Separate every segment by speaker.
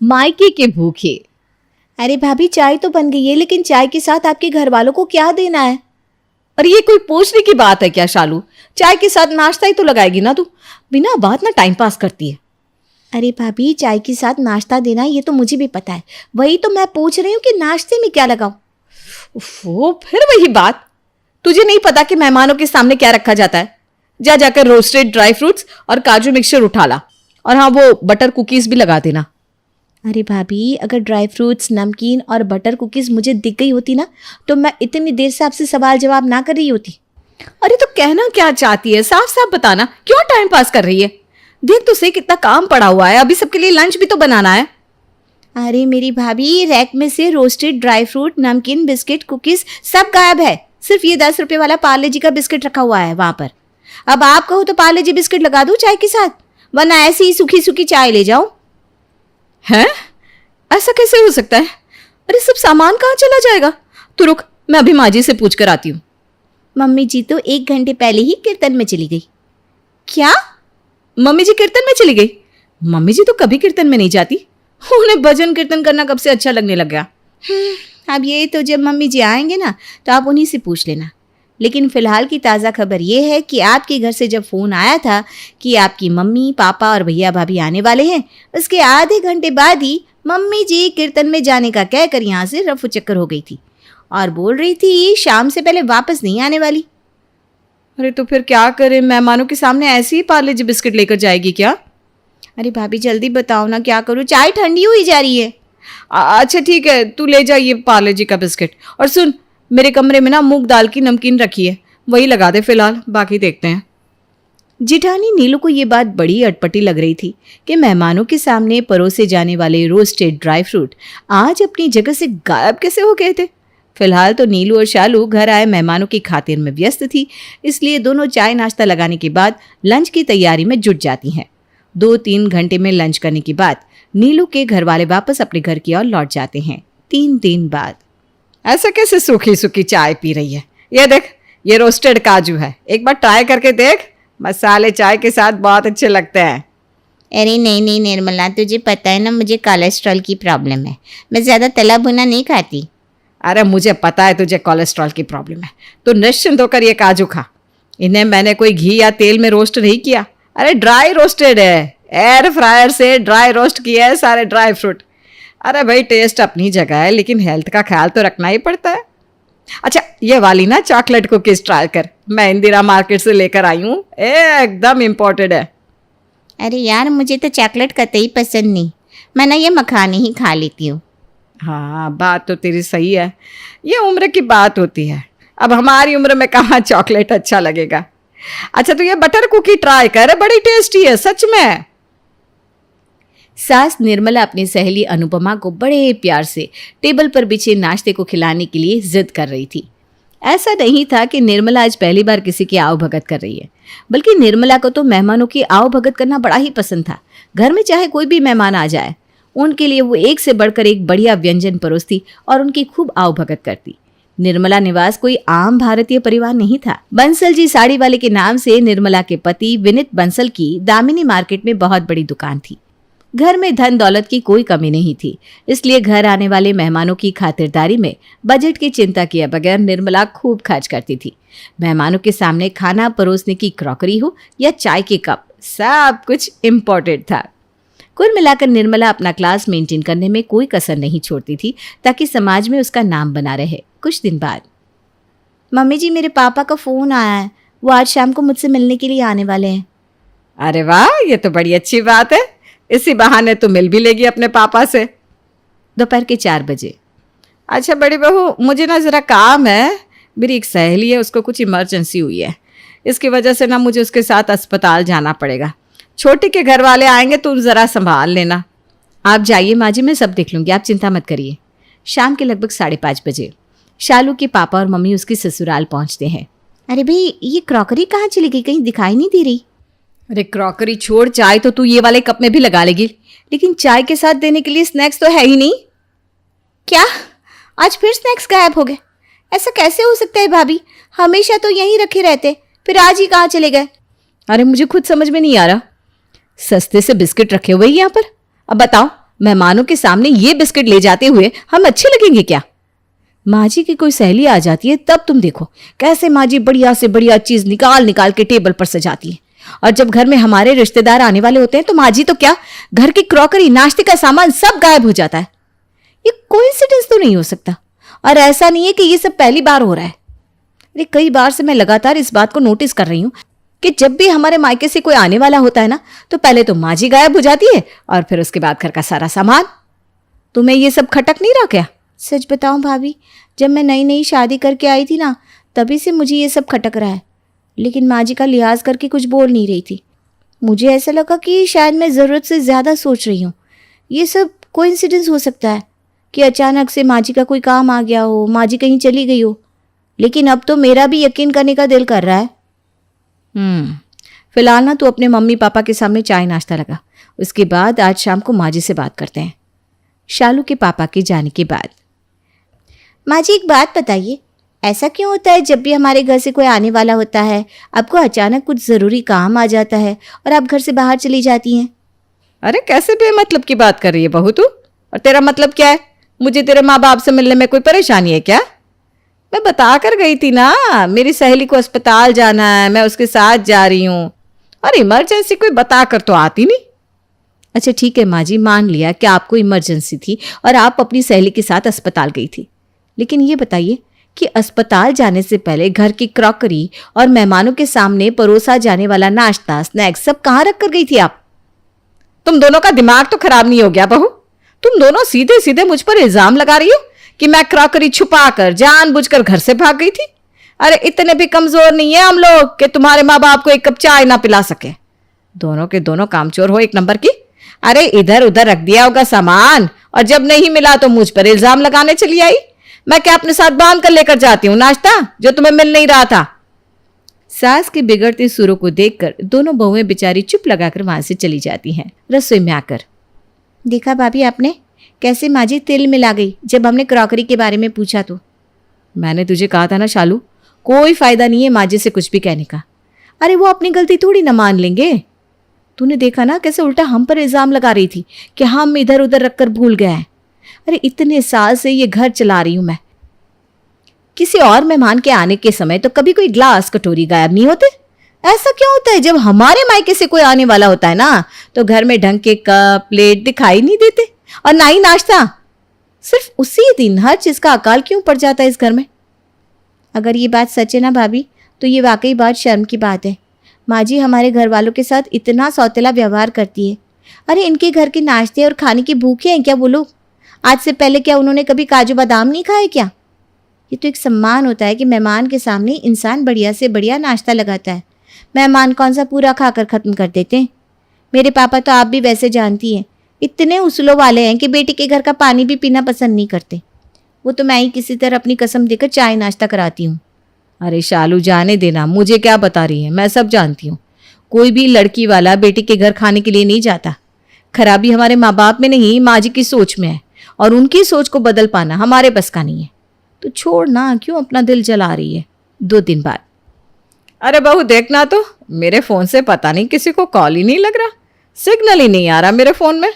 Speaker 1: मायके के भूखे। अरे भाभी चाय तो बन गई है, लेकिन चाय के साथ आपके घर वालों को क्या देना है?
Speaker 2: और ये कोई पूछने की बात है क्या शालू? चाय के साथ नाश्ता ही तो लगाएगी ना तू, बिना बात ना टाइम पास करती है।
Speaker 1: अरे भाभी चाय के साथ नाश्ता देना ये तो मुझे भी पता है, वही तो मैं पूछ रही हूँ कि नाश्ते में क्या लगाऊं।
Speaker 2: वो फिर वही बात, तुझे नहीं पता कि मेहमानों के सामने क्या रखा जाता है? जा जाकर रोस्टेड ड्राई फ्रूट्स और काजू मिक्सचर उठा ला, और हाँ वो बटर कुकीज भी लगा देना।
Speaker 1: अरे भाभी अगर ड्राई फ्रूट्स, नमकीन और बटर कुकीज़ मुझे दिख गई होती ना, तो मैं इतनी देर से आपसे सवाल जवाब ना कर रही होती।
Speaker 2: अरे तो कहना क्या चाहती है, साफ साफ बताना, क्यों टाइम पास कर रही है? देख तो सही कितना काम पड़ा हुआ है, अभी सबके लिए लंच भी तो बनाना है।
Speaker 1: अरे मेरी भाभी रैक में से रोस्टेड ड्राई फ्रूट, नमकीन, बिस्किट, कुकीज़ सब गायब है। सिर्फ ये 10 रुपये वाला पार्ले जी का बिस्किट रखा हुआ है वहां पर। अब आप कहो तो पार्ले जी बिस्किट लगा दूं चाय के साथ, वरना ऐसी ही सूखी सूखी चाय ले जाऊं।
Speaker 2: हैं? ऐसा कैसे हो सकता है? अरे सब सामान कहाँ चला जाएगा? तो रुक, मैं अभी माँ जी से पूछ कर आती हूँ।
Speaker 1: मम्मी जी तो 1 घंटे पहले ही कीर्तन में चली गई।
Speaker 2: क्या? मम्मी जी कीर्तन में चली गई? मम्मी जी तो कभी कीर्तन में नहीं जाती, उन्हें भजन कीर्तन करना कब से अच्छा लगने लग गया।
Speaker 1: अब ये तो जब मम्मी जी आएंगे ना तो आप उन्हीं से पूछ लेना। लेकिन फिलहाल की ताज़ा खबर ये है कि आपके घर से जब फ़ोन आया था कि आपकी मम्मी, पापा और भैया भाभी आने वाले हैं, उसके आधे घंटे बाद ही मम्मी जी कीर्तन में जाने का कहकर यहाँ से रफू चक्कर हो गई थी और बोल रही थी शाम से पहले वापस नहीं आने वाली।
Speaker 2: अरे तो फिर क्या करें? मेहमानों के सामने ऐसे ही पार्ले जी बिस्किट लेकर जाएगी क्या?
Speaker 1: अरे भाभी जल्दी बताओ ना, क्या करूँ? चाय ठंडी हुई जा रही है।
Speaker 2: अच्छा ठीक है, तू ले जा ये पार्ले जी का बिस्किट। और सुन, मेरे कमरे में ना मूंग दाल की नमकीन रखी है, वही लगा दे फिलहाल, बाकी देखते हैं।
Speaker 1: जिठानी नीलू को ये बात बड़ी अटपटी लग रही थी कि मेहमानों के सामने परोसे जाने वाले रोस्टेड ड्राई फ्रूट आज अपनी जगह से गायब कैसे हो गए थे। फिलहाल तो नीलू और शालू घर आए मेहमानों की खातिर में व्यस्त थी, इसलिए दोनों चाय नाश्ता लगाने के बाद लंच की तैयारी में जुट जाती हैं। 2-3 घंटे में लंच करने के बाद नीलू के घर वाले वापस अपने घर की ओर लौट जाते हैं 3 दिन बाद।
Speaker 2: ऐसा कैसे सूखी सूखी चाय पी रही है? ये देख, ये रोस्टेड काजू है, एक बार ट्राई करके देख, मसाले चाय के साथ बहुत अच्छे लगते हैं।
Speaker 1: अरे नहीं निर्मला, तुझे पता है ना मुझे कोलेस्ट्रॉल की प्रॉब्लम है, मैं ज़्यादा तला भुना नहीं खाती।
Speaker 2: अरे मुझे पता है तुझे कोलेस्ट्रॉल की प्रॉब्लम है, तो निश्चिंत होकर ये काजू खा। इन्हें मैंने कोई घी या तेल में रोस्ट नहीं किया, अरे ड्राई रोस्टेड है, एयर फ्रायर से ड्राई रोस्ट किया है सारे ड्राई फ्रूट। अरे भाई टेस्ट अपनी जगह है, लेकिन हेल्थ का ख्याल तो रखना ही पड़ता है। अच्छा ये वाली ना चॉकलेट कुकीज ट्राई कर, मैं इंदिरा मार्केट से लेकर आई हूँ, एकदम इम्पोर्टेड है।
Speaker 1: अरे यार मुझे तो चॉकलेट कतई पसंद नहीं, मैं ना ये मखाने ही खा लेती हूँ।
Speaker 2: हाँ बात तो तेरी सही है, ये उम्र की बात होती है, अब हमारी उम्र में कहाँ चॉकलेट अच्छा लगेगा। अच्छा तो ये बटर कुकी ट्राई कर, बड़ी टेस्टी है सच में।
Speaker 1: सास निर्मला अपनी सहेली अनुपमा को बड़े प्यार से टेबल पर बिछे नाश्ते को खिलाने के लिए जिद कर रही थी। ऐसा नहीं था कि निर्मला आज पहली बार किसी की आओ भगत कर रही है, बल्कि निर्मला को तो मेहमानों की आओ भगत करना बड़ा ही पसंद था। घर में चाहे कोई भी मेहमान आ जाए, उनके लिए वो एक से बढ़कर एक बढ़िया व्यंजन परोसती और उनकी खूब आओ भगत करती। निर्मला निवास कोई आम भारतीय परिवार नहीं था। बंसल जी साड़ी वाले के नाम से निर्मला के पति विनीत बंसल की दामिनी मार्केट में बहुत बड़ी दुकान थी। घर में धन दौलत की कोई कमी नहीं थी, इसलिए घर आने वाले मेहमानों की खातिरदारी में बजट की चिंता किए बगैर निर्मला खूब खर्च करती थी। मेहमानों के सामने खाना परोसने की क्रॉकरी हो या चाय के कप, सब कुछ इम्पोर्टेड था। कुल मिलाकर निर्मला अपना क्लास मेंटेन करने में कोई कसर नहीं छोड़ती थी, ताकि समाज में उसका नाम बना रहे। कुछ दिन बाद मम्मी जी मेरे पापा का फ़ोन आया है, वो आज शाम को मुझसे मिलने के लिए आने वाले हैं।
Speaker 2: अरे वाह, ये तो बड़ी अच्छी बात है, इसी बहाने तो मिल भी लेगी अपने पापा से।
Speaker 1: दोपहर के 4 बजे।
Speaker 2: अच्छा बड़ी बहू, मुझे ना ज़रा काम है, मेरी एक सहेली है, उसको कुछ इमरजेंसी हुई है, इसकी वजह से ना मुझे उसके साथ अस्पताल जाना पड़ेगा। छोटी के घर वाले आएंगे, तुम ज़रा संभाल लेना।
Speaker 1: आप जाइए माँ जी, मैं सब देख लूँगी, आप चिंता मत करिए। शाम के लगभग 5:30 बजे शालू के पापा और मम्मी उसकी ससुराल पहुँचते हैं। अरे भाई ये क्रॉकरी कहाँ चली गई, कहीं दिखाई नहीं दे रही।
Speaker 2: अरे क्रॉकरी छोड़, चाय तो तू ये वाले कप में भी लगा लेगी, लेकिन चाय के साथ देने के लिए स्नैक्स तो है ही नहीं।
Speaker 1: क्या आज फिर स्नैक्स गायब हो गए? ऐसा कैसे हो सकता है भाभी, हमेशा तो यहीं रखे रहते, फिर आज ही कहाँ चले गए?
Speaker 2: अरे मुझे खुद समझ में नहीं आ रहा, सस्ते से बिस्किट रखे हुए यहाँ पर, अब बताओ
Speaker 1: मेहमानों के सामने ये बिस्किट ले जाते हुए हम अच्छे लगेंगे क्या? माँ जी की कोई सहेली आ जाती है तब तुम देखो कैसे माँ जी बढ़िया से बढ़िया चीज निकाल निकाल के टेबल पर सजाती है। और जब घर में हमारे रिश्तेदार आने वाले होते हैं तो माँ जी तो क्या, घर की क्रॉकरी, नाश्ते का सामान सब गायब हो जाता है। ये कोइंसिडेंस तो नहीं हो सकता। और ऐसा नहीं है कि ये सब पहली बार हो रहा है। अरे कई बार से मैं लगातार इस बात को नोटिस कर रही हूँ कि जब भी हमारे मायके से कोई आने वाला होता है ना, तो पहले तो माँ जी गायब हो जाती है और फिर उसके बाद घर का सारा सामान। तुम्हें ये सब खटक नहीं रहा क्या? सच बताऊं भाभी, जब मैं नई नई शादी करके आई थी ना, तभी से मुझे ये सब खटक रहा है। लेकिन माँ जी का लिहाज करके कुछ बोल नहीं रही थी। मुझे ऐसा लगा कि शायद मैं ज़रूरत से ज़्यादा सोच रही हूँ। ये सब कोइंसिडेंस हो सकता है कि अचानक से माँ जी का कोई काम आ गया हो, माँ जी कहीं चली गई हो। लेकिन अब तो मेरा भी यकीन करने का दिल कर रहा है। फिलहाल ना तू अपने मम्मी पापा के सामने चाय नाश्ता लगा, उसके बाद आज शाम को माँ जी से बात करते हैं। शालू के पापा के जाने के बाद, माँ जी एक बात बताइए, ऐसा क्यों होता है जब भी हमारे घर से कोई आने वाला होता है, आपको अचानक कुछ ज़रूरी काम आ जाता है और आप घर से बाहर चली जाती हैं?
Speaker 2: अरे कैसे बेमतलब की बात कर रही है बहू तू? और तेरा मतलब क्या है? मुझे तेरे माँ बाप से मिलने में कोई परेशानी है क्या? मैं बता कर गई थी ना, मेरी सहेली को अस्पताल जाना है, मैं उसके साथ जा रही हूँ। और इमरजेंसी कोई बता कर तो आती नहीं।
Speaker 1: अच्छा ठीक है माँ जी, मान लिया कि आपको इमरजेंसी थी और आप अपनी सहेली के साथ अस्पताल गई थी। लेकिन ये बताइए कि अस्पताल जाने से पहले घर की क्रॉकरी और मेहमानों के सामने परोसा जाने वाला नाश्ता, स्नैक्स सब कहाँ रख कर गई थी आप?
Speaker 2: तुम दोनों का दिमाग तो खराब नहीं हो गया बहू? तुम दोनों सीधे सीधे मुझ पर इल्जाम लगा रही हो कि मैं क्रॉकरी छुपाकर जानबूझकर घर से भाग गई थी। अरे इतने भी कमजोर नहीं है हम लोग कि तुम्हारे माँ बाप को एक कप चाय ना पिला सके। दोनों के दोनों कामचोर हो एक नंबर की। अरे इधर उधर रख दिया होगा सामान और जब नहीं मिला तो मुझ पर इल्जाम लगाने चली आई। मैं क्या अपने साथ बांध कर लेकर जाती हूँ नाश्ता जो तुम्हें मिल नहीं रहा था?
Speaker 1: सास के बिगड़ते सुरों को देखकर दोनों बहुएं बेचारी चुप लगाकर वहां से चली जाती हैं। रसोई में आकर, देखा भाभी आपने कैसे माँ जी तिल मिला गई जब हमने क्रॉकरी के बारे में पूछा तो।
Speaker 2: मैंने तुझे कहा था ना शालू, कोई फायदा नहीं है माँ जी से कुछ भी कहने का।
Speaker 1: अरे वो अपनी गलती थोड़ी ना मान लेंगे। तूने देखा ना कैसे उल्टा हम पर इल्जाम लगा रही थी कि हम इधर उधर रखकर भूल गए हैं। अरे इतने साल से ये घर चला रही हूं मैं, किसी और मेहमान के आने के समय तो कभी कोई ग्लास कटोरी गायब नहीं होते। ऐसा क्यों होता है जब हमारे मायके से कोई आने वाला होता है ना, तो घर में ढंग के कप प्लेट दिखाई नहीं देते और ना ही नाश्ता। सिर्फ उसी दिन हर चीज का अकाल क्यों पड़ जाता है इस घर में? अगर ये बात सच है ना भाभी, तो ये वाकई बहुत शर्म की बात है। माँ जी हमारे घर वालों के साथ इतना सौतेला व्यवहार करती है। अरे इनके घर के नाश्ते और खाने की भूखे हैं क्या वो लोग? आज से पहले क्या उन्होंने कभी काजू बादाम नहीं खाए क्या? ये तो एक सम्मान होता है कि मेहमान के सामने इंसान बढ़िया से बढ़िया नाश्ता लगाता है। मेहमान कौन सा पूरा खाकर ख़त्म कर देते हैं। मेरे पापा तो आप भी वैसे जानती हैं, इतने उसूलों वाले हैं कि बेटी के घर का पानी भी पीना पसंद नहीं करते। वो तो मैं ही किसी तरह अपनी कसम देकर चाय नाश्ता कराती हूँ।
Speaker 2: अरे शालू जाने देना, मुझे क्या बता रही है, मैं सब जानती हूँ। कोई भी लड़की वाला बेटी के घर खाने के लिए नहीं जाता। खराबी हमारे माँ बाप में नहीं, माँ जी की सोच में है और उनकी सोच को बदल पाना हमारे बस का नहीं है। तो छोड़ ना, क्यों अपना दिल जला रही है। 2 दिन बाद,
Speaker 1: अरे बहू देखना तो मेरे फ़ोन से पता नहीं किसी को कॉल ही नहीं लग रहा, सिग्नल ही नहीं आ रहा मेरे फ़ोन में।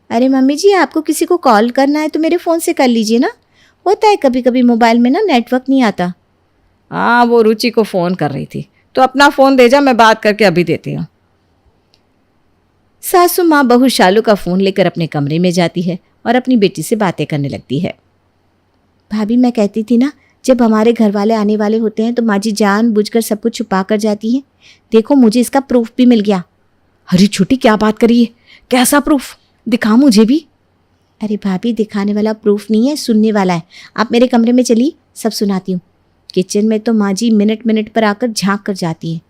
Speaker 1: अरे मम्मी जी, आपको किसी को कॉल करना है तो मेरे फ़ोन से कर लीजिए ना। होता है कभी कभी मोबाइल में ना नेटवर्क नहीं आता।
Speaker 2: हाँ वो रुचि को फ़ोन कर रही थी, तो अपना फ़ोन दे जा, मैं बात करके अभी देती हूँ।
Speaker 1: सासू माँ बहू शालू का फ़ोन लेकर अपने कमरे में जाती है और अपनी बेटी से बातें करने लगती है। भाभी मैं कहती थी ना, जब हमारे घर वाले आने वाले होते हैं तो माँ जी जानबूझकर सब कुछ छुपा कर जाती हैं। देखो मुझे इसका प्रूफ भी मिल गया।
Speaker 2: अरे छोटी क्या बात करी है, कैसा प्रूफ? दिखा मुझे भी।
Speaker 1: अरे भाभी दिखाने वाला प्रूफ नहीं है, सुनने वाला है। आप मेरे कमरे में चलिए, सब सुनाती हूँ। किचन में तो माँ जी मिनट मिनट पर आकर झांक कर जाती है।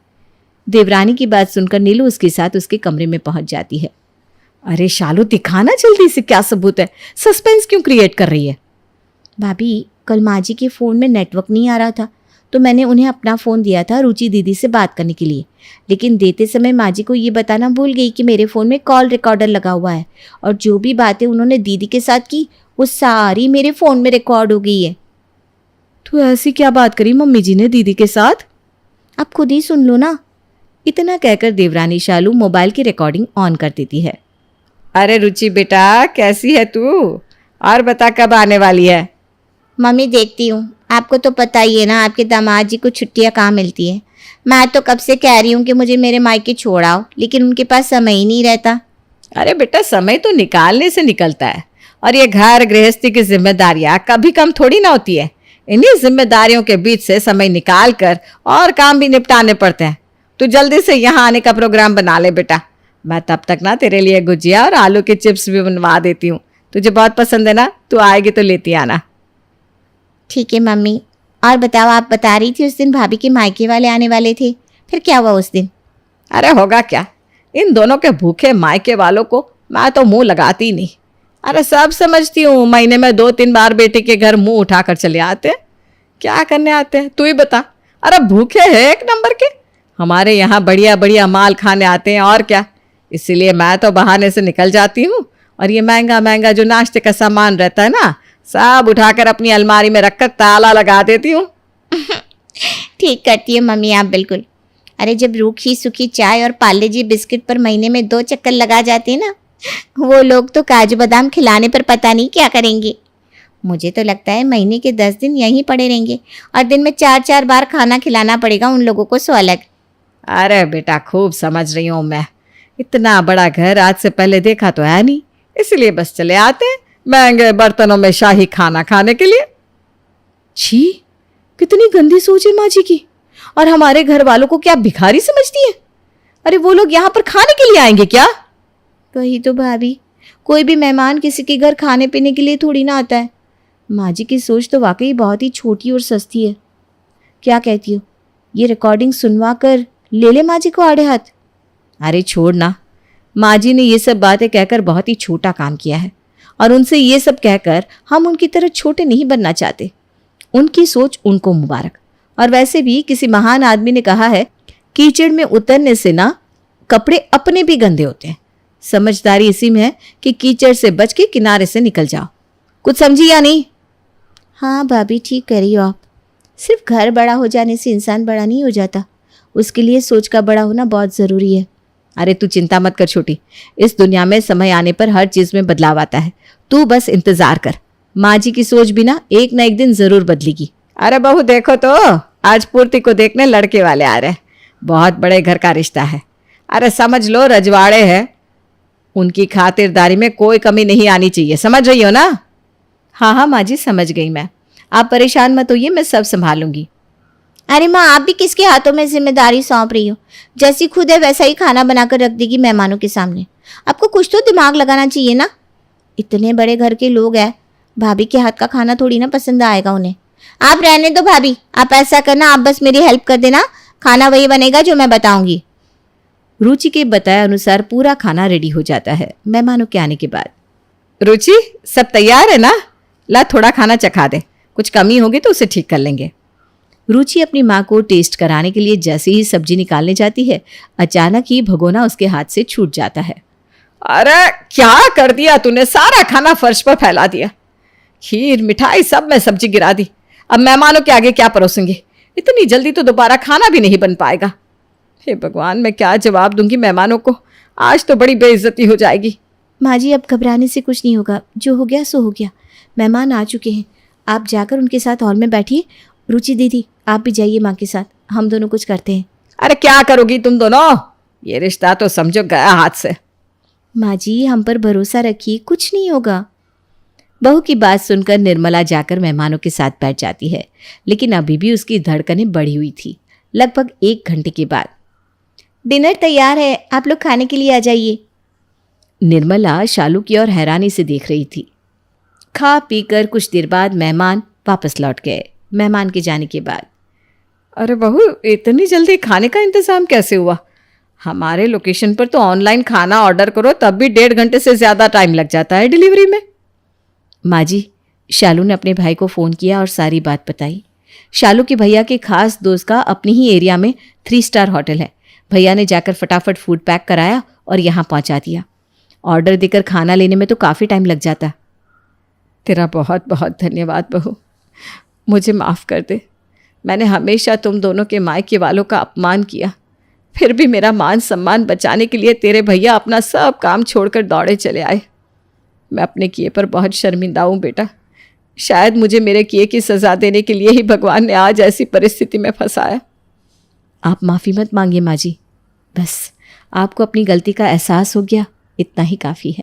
Speaker 1: देवरानी की बात सुनकर नीलू उसके साथ उसके कमरे में पहुंच जाती है।
Speaker 2: अरे शालू दिखाना जल्दी से, क्या सबूत है? सस्पेंस क्यों क्रिएट कर रही है?
Speaker 1: भाभी कल माँ जी के फ़ोन में नेटवर्क नहीं आ रहा था, तो मैंने उन्हें अपना फ़ोन दिया था रुचि दीदी से बात करने के लिए। लेकिन देते समय माँ जी को ये बताना भूल गई कि मेरे फ़ोन में कॉल रिकॉर्डर लगा हुआ है और जो भी बातें उन्होंने दीदी के साथ की वो सारी मेरे फ़ोन में रिकॉर्ड हो गई है।
Speaker 2: तो ऐसी क्या बात करी मम्मी जी ने दीदी के साथ?
Speaker 1: आप खुद ही सुन लो ना। इतना कहकर देवरानी शालू मोबाइल की रिकॉर्डिंग ऑन कर देती है।
Speaker 2: अरे रुचि बेटा, कैसी है तू? और बता कब आने वाली है?
Speaker 3: मम्मी देखती हूँ, आपको तो पता ही है ना, आपके दामाद जी को छुट्टियाँ कहाँ मिलती है। मैं तो कब से कह रही हूँ कि मुझे मेरे मायके छोड़ाओ, लेकिन उनके पास समय ही नहीं रहता।
Speaker 2: अरे बेटा, समय तो निकालने से निकलता है, और ये घर गृहस्थी की जिम्मेदारियां कभी कम थोड़ी ना होती है। इन्हीं जिम्मेदारियों के बीच से समय निकाल कर और काम भी निपटाने पड़ते हैं। तू जल्दी से यहाँ आने का प्रोग्राम बना ले बेटा। मैं तब तक ना तेरे लिए गुजिया और आलू के चिप्स भी बनवा देती हूँ। तुझे बहुत पसंद है ना, तू आएगी तो लेती आना।
Speaker 3: ठीक है मम्मी। और बताओ, आप बता रही थी उस दिन भाभी के मायके वाले आने वाले थे, फिर क्या हुआ उस दिन?
Speaker 2: अरे होगा क्या, इन दोनों के भूखे मायके वालों को मैं तो मुंह लगाती ही नहीं। अरे सब समझती हूँ, महीने में 2-3 बार बेटे के घर मुंह उठाकर चले आते हैं। क्या करने आते हैं तू ही बता। अरे भूखे हैं एक नंबर के। हमारे यहाँ बढ़िया बढ़िया माल खाने आते हैं और क्या। इसीलिए मैं तो बहाने से निकल जाती हूँ, और ये महंगा महंगा जो नाश्ते का सामान रहता है ना, सब उठाकर अपनी अलमारी में रखकर ताला लगा देती हूँ।
Speaker 3: ठीक करती है मम्मी आप बिल्कुल। अरे जब रूखी सूखी चाय और पार्ले जी बिस्किट पर महीने में 2 चक्कर लगा जाते हैं ना, वो लोग तो काजू बादाम खिलाने पर पता नहीं क्या करेंगे। मुझे तो लगता है महीने के 10 दिन यहीं पड़े रहेंगे, और दिन में 4-4 बार खाना खिलाना पड़ेगा उन लोगों को, सो अलग।
Speaker 2: अरे बेटा, खूब समझ रही हूँ मैं। इतना बड़ा घर आज से पहले देखा तो है नहीं, इसलिए बस चले आते हैं महंगे बर्तनों में शाही खाना खाने के लिए। छी, कितनी गंदी सोच है माँ जी की। और हमारे घर वालों को क्या भिखारी समझती है? अरे वो लोग यहाँ पर खाने के लिए आएंगे क्या?
Speaker 3: वही तो भाभी, कोई भी मेहमान किसी के घर खाने पीने के लिए थोड़ी ना आता है। माँ जी की सोच तो वाकई बहुत ही छोटी और सस्ती है। क्या कहती हो, ये रिकॉर्डिंग सुनवा कर ले ले माँ जी को आड़े हाथ?
Speaker 2: अरे छोड़ ना, माँ जी ने ये सब बातें कहकर बहुत ही छोटा काम किया है, और उनसे ये सब कहकर हम उनकी तरह छोटे नहीं बनना चाहते। उनकी सोच उनको मुबारक। और वैसे भी किसी महान आदमी ने कहा है, कीचड़ में उतरने से ना कपड़े अपने भी गंदे होते हैं। समझदारी इसी में है कि कीचड़ से बच के किनारे से निकल जाओ। कुछ समझी या नहीं?
Speaker 3: हाँ भाभी, ठीक कह रही हो आप। सिर्फ घर बड़ा हो जाने से इंसान बड़ा नहीं हो जाता, उसके लिए सोच का बड़ा होना बहुत ज़रूरी है।
Speaker 2: अरे तू चिंता मत कर छोटी, इस दुनिया में समय आने पर हर चीज में बदलाव आता है। तू बस इंतजार कर, माँ जी की सोच भी ना एक दिन जरूर बदलेगी। अरे बहू देखो तो, आज पूर्ति को देखने लड़के वाले आ रहे हैं। बहुत बड़े घर का रिश्ता है। अरे समझ लो रजवाड़े हैं, उनकी खातिरदारी में कोई कमी नहीं आनी चाहिए। समझ रही हो ना? हाँ हाँ माँ जी, समझ गई मैं। आप परेशान मत होइए, मैं सब संभालूंगी।
Speaker 3: अरे माँ, आप भी किसके हाथों में जिम्मेदारी सौंप रही हो? जैसी खुद है वैसा ही खाना बनाकर रख देगी मेहमानों के सामने। आपको कुछ तो दिमाग लगाना चाहिए ना। इतने बड़े घर के लोग हैं, भाभी के हाथ का खाना थोड़ी ना पसंद आएगा उन्हें। आप रहने दो भाभी, आप ऐसा करना, आप बस मेरी हेल्प कर देना, खाना वही बनेगा जो मैं बताऊंगी।
Speaker 2: रुचि के बताए अनुसार पूरा खाना रेडी हो जाता है मेहमानों के आने के बाद। रुचि, सब तैयार है ना? ला थोड़ा खाना चखा दे, कुछ कमी होगी तो उसे ठीक कर लेंगे। रुचि अपनी माँ को टेस्ट कराने के लिए जैसे ही सब्जी निकालने जाती है, अचानक ही भगोना उसके हाथ से छूट जाता है। अरे क्या कर दिया तूने, सारा खाना फर्श पर फैला दिया। खीर मिठाई सब में सब्जी गिरा दी। अब मेहमानों के आगे क्या परोसूंगी? इतनी जल्दी तो दोबारा खाना भी नहीं बन पाएगा। हे भगवान, मैं क्या जवाब दूंगी मेहमानों को? आज तो बड़ी बेइज्जती हो जाएगी।
Speaker 3: माँ जी, अब घबराने से कुछ नहीं होगा, जो हो गया सो हो गया। मेहमान आ चुके हैं, आप जाकर उनके साथ हॉल में बैठिए। रुचि दीदी, आप भी जाइए माँ के साथ, हम दोनों कुछ करते हैं।
Speaker 2: अरे क्या करोगी तुम दोनों? ये रिश्ता तो समझो गया हाथ से।
Speaker 3: माँ जी, हम पर भरोसा रखिए, कुछ नहीं होगा।
Speaker 1: बहू की बात सुनकर निर्मला जाकर मेहमानों के साथ बैठ जाती है, लेकिन अभी भी उसकी धड़कनें बढ़ी हुई थी। लगभग 1 घंटे के बाद
Speaker 3: डिनर तैयार है, आप लोग खाने के लिए आ जाइए।
Speaker 1: निर्मला शालू की ओर हैरानी से देख रही थी। खा पीकर कुछ देर बाद मेहमान वापस लौट गए। मेहमान के जाने के बाद,
Speaker 2: अरे बहू, इतनी जल्दी खाने का इंतजाम कैसे हुआ? हमारे लोकेशन पर तो ऑनलाइन खाना ऑर्डर करो तब भी 1.5 घंटे से ज्यादा टाइम लग जाता है डिलीवरी में।
Speaker 1: माँ जी, शालू ने अपने भाई को फ़ोन किया और सारी बात बताई। शालू के भैया के खास दोस्त का अपनी ही एरिया में 3 स्टार होटल है। भैया ने जाकर फटाफट फूड पैक कराया और यहाँ पहुँचा दिया। ऑर्डर देकर खाना लेने में तो काफ़ी टाइम लग जाता।
Speaker 2: तेरा बहुत बहुत धन्यवाद बहू, मुझे माफ़ कर दे। मैंने हमेशा तुम दोनों के मायके वालों का अपमान किया। फिर भी मेरा मान सम्मान बचाने के लिए तेरे भैया अपना सब काम छोड़कर दौड़े चले आए। मैं अपने किए पर बहुत शर्मिंदा हूँ बेटा। शायद मुझे मेरे किए की सज़ा देने के लिए ही भगवान ने आज ऐसी परिस्थिति में फंसाया।
Speaker 1: आप माफ़ी मत मांगिए माँ जी, बस आपको अपनी गलती का एहसास हो गया, इतना ही काफ़ी है।